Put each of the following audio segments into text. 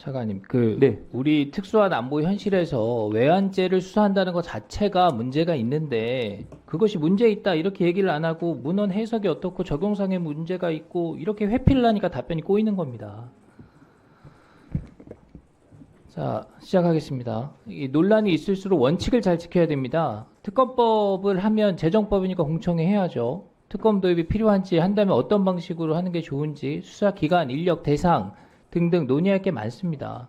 차관님, 네. 우리 특수한 안보 현실에서 외환죄를 수사한다는 것 자체가 문제가 있는데 그것이 문제 있다 이렇게 얘기를 안 하고 문헌 해석이 어떻고 적용상의 문제가 있고 이렇게 회피를 하니까 답변이 꼬이는 겁니다. 자, 시작하겠습니다. 이 논란이 있을수록 원칙을 잘 지켜야 됩니다. 특검법을 하면 재정법이니까 공청회 해야죠. 특검 도입이 필요한지 한다면 어떤 방식으로 하는 게 좋은지 수사 기간, 인력, 대상 등등 논의할 게 많습니다.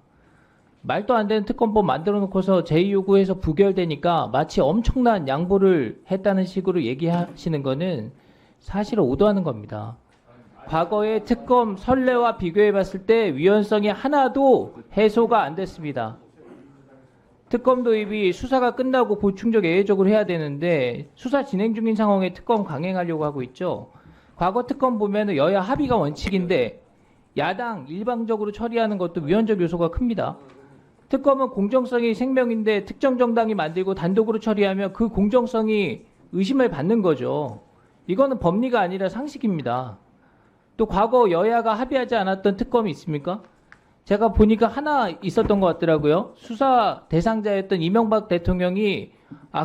말도 안 되는 특검법 만들어 놓고서 제2요구해서 부결되니까 마치 엄청난 양보를 했다는 식으로 얘기하시는 거는 사실을 오도하는 겁니다. 과거의 특검 선례와 비교해 봤을 때 위헌성이 하나도 해소가 안 됐습니다. 특검 도입이 수사가 끝나고 보충적 예외적으로 해야 되는데 수사 진행 중인 상황에 특검 강행하려고 하고 있죠. 과거 특검 보면은 여야 합의가 원칙인데 야당 일방적으로 처리하는 것도 위헌적 요소가 큽니다. 특검은 공정성이 생명인데 특정 정당이 만들고 단독으로 처리하면 그 공정성이 의심을 받는 거죠. 이거는 법리가 아니라 상식입니다. 또 과거 여야가 합의하지 않았던 특검이 있습니까? 제가 보니까 하나 있었던 것 같더라고요. 수사 대상자였던 이명박 대통령이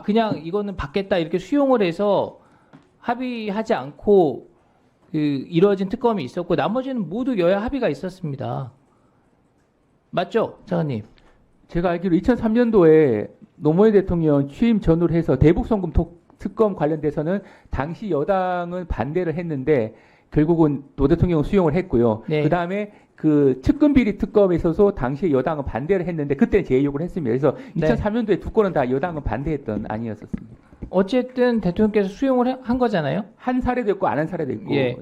그냥 이거는 받겠다 이렇게 수용을 해서 합의하지 않고 이루어진 특검이 있었고 나머지는 모두 여야 합의가 있었습니다. 맞죠, 차관님? 제가 알기로 2003년도에 노무현 대통령 취임 전후로 해서 대북송금 특검 관련돼서는 당시 여당은 반대를 했는데 결국은 노 대통령은 수용을 했고요. 네. 그 다음에 그 측근 비리 특검에 있어서 당시에 여당은 반대를 했는데 그때는 제의요구를 했습니다. 그래서 네. 2003년도에 두 건은 다 여당은 반대했던 안이었었습니다. 어쨌든 대통령께서 수용을 한 거잖아요. 한 사례도 있고 안 한 사례도 있고. 예.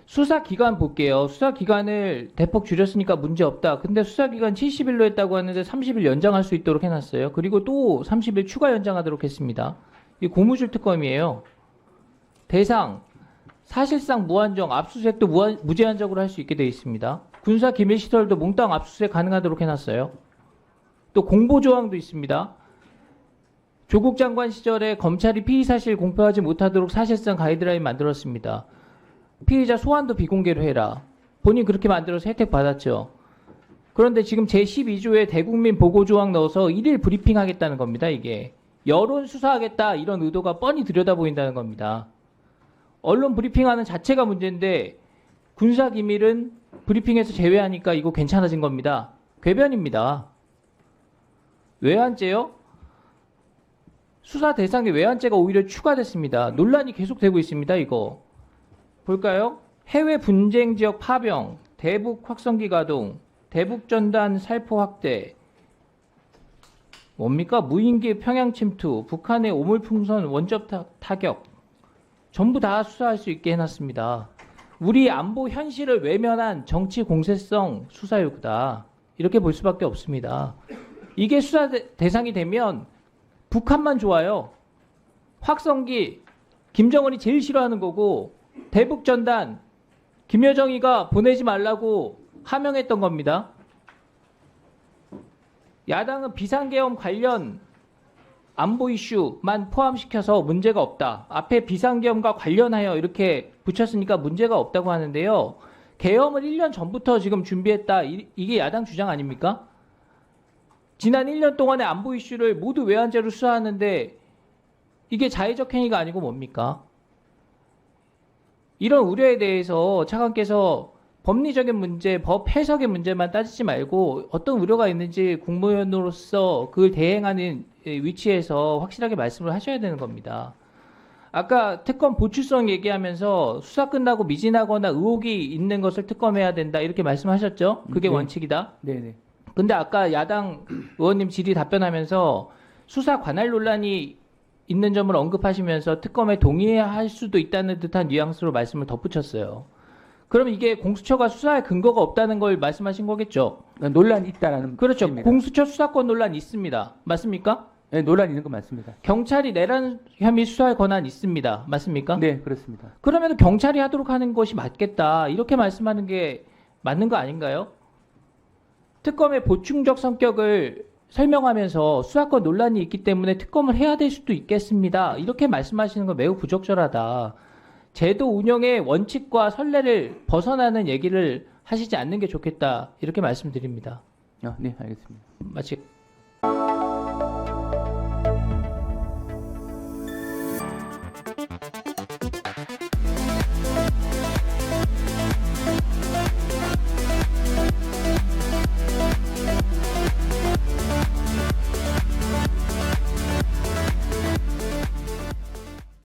수사 기간 볼게요. 수사 기간을 대폭 줄였으니까 문제 없다. 근데 수사 기간 70일로 했다고 하는데 30일 연장할 수 있도록 해놨어요. 그리고 또 30일 추가 연장하도록 했습니다. 이 고무줄 특검이에요. 대상 사실상 무한정, 압수수색도 무제한적으로 할 수 있게 되어 있습니다. 군사 기밀 시설도 몽땅 압수수색 가능하도록 해놨어요. 또 공보 조항도 있습니다. 조국 장관 시절에 검찰이 피의 사실 공표하지 못하도록 사실상 가이드라인 만들었습니다. 피의자 소환도 비공개로 해라. 본인 그렇게 만들어서 혜택 받았죠. 그런데 지금 제12조에 대국민 보고 조항 넣어서 1일 브리핑 하겠다는 겁니다. 이게 여론 수사하겠다 이런 의도가 뻔히 들여다 보인다는 겁니다. 언론 브리핑하는 자체가 문제인데 군사 기밀은 브리핑에서 제외하니까 이거 괜찮아진 겁니다. 궤변입니다. 외환죄요? 수사 대상에 외환죄가 오히려 추가됐습니다. 논란이 계속되고 있습니다. 이거 볼까요? 해외 분쟁 지역 파병, 대북 확성기 가동, 대북 전단 살포 확대, 뭡니까? 무인기 평양 침투, 북한의 오물풍선 원접 타격, 전부 다 수사할 수 있게 해놨습니다. 우리 안보 현실을 외면한 정치 공세성 수사 요구다. 이렇게 볼 수밖에 없습니다. 이게 수사 대상이 되면 북한만 좋아요. 확성기, 김정은이 제일 싫어하는 거고 대북 전단, 김여정이가 보내지 말라고 하명했던 겁니다. 야당은 비상계엄 관련 안보 이슈만 포함시켜서 문제가 없다. 앞에 비상계엄과 관련하여 이렇게 붙였으니까 문제가 없다고 하는데요. 계엄을 1년 전부터 지금 준비했다. 이게 야당 주장 아닙니까? 지난 1년 동안의 안보 이슈를 모두 외환죄로 수사하는데 이게 자의적 행위가 아니고 뭡니까? 이런 우려에 대해서 차관께서 법리적인 문제, 법 해석의 문제만 따지지 말고 어떤 우려가 있는지 국무위원으로서 그걸 대행하는 위치에서 확실하게 말씀을 하셔야 되는 겁니다. 아까 특검 보출성 얘기하면서 수사 끝나고 미진하거나 의혹이 있는 것을 특검해야 된다 이렇게 말씀하셨죠? 그게 네. 원칙이다. 네네. 근데 아까 야당 의원님 질의 답변하면서 수사 관할 논란이 있는 점을 언급하시면서 특검에 동의할 수도 있다는 듯한 뉘앙스로 말씀을 덧붙였어요. 그럼 이게 공수처가 수사할 근거가 없다는 걸 말씀하신 거겠죠? 논란이 있다라는 그렇죠. 뜻입니다. 공수처 수사권 논란 있습니다. 맞습니까? 네, 논란 있는 거 맞습니다. 경찰이 내란 혐의 수사할 권한 있습니다. 맞습니까? 네, 그렇습니다. 그러면 경찰이 하도록 하는 것이 맞겠다. 이렇게 말씀하는 게 맞는 거 아닌가요? 특검의 보충적 성격을 설명하면서 수사권 논란이 있기 때문에 특검을 해야 될 수도 있겠습니다. 이렇게 말씀하시는 건 매우 부적절하다. 제도 운영의 원칙과 선례를 벗어나는 얘기를 하시지 않는 게 좋겠다. 이렇게 말씀드립니다. 네, 알겠습니다.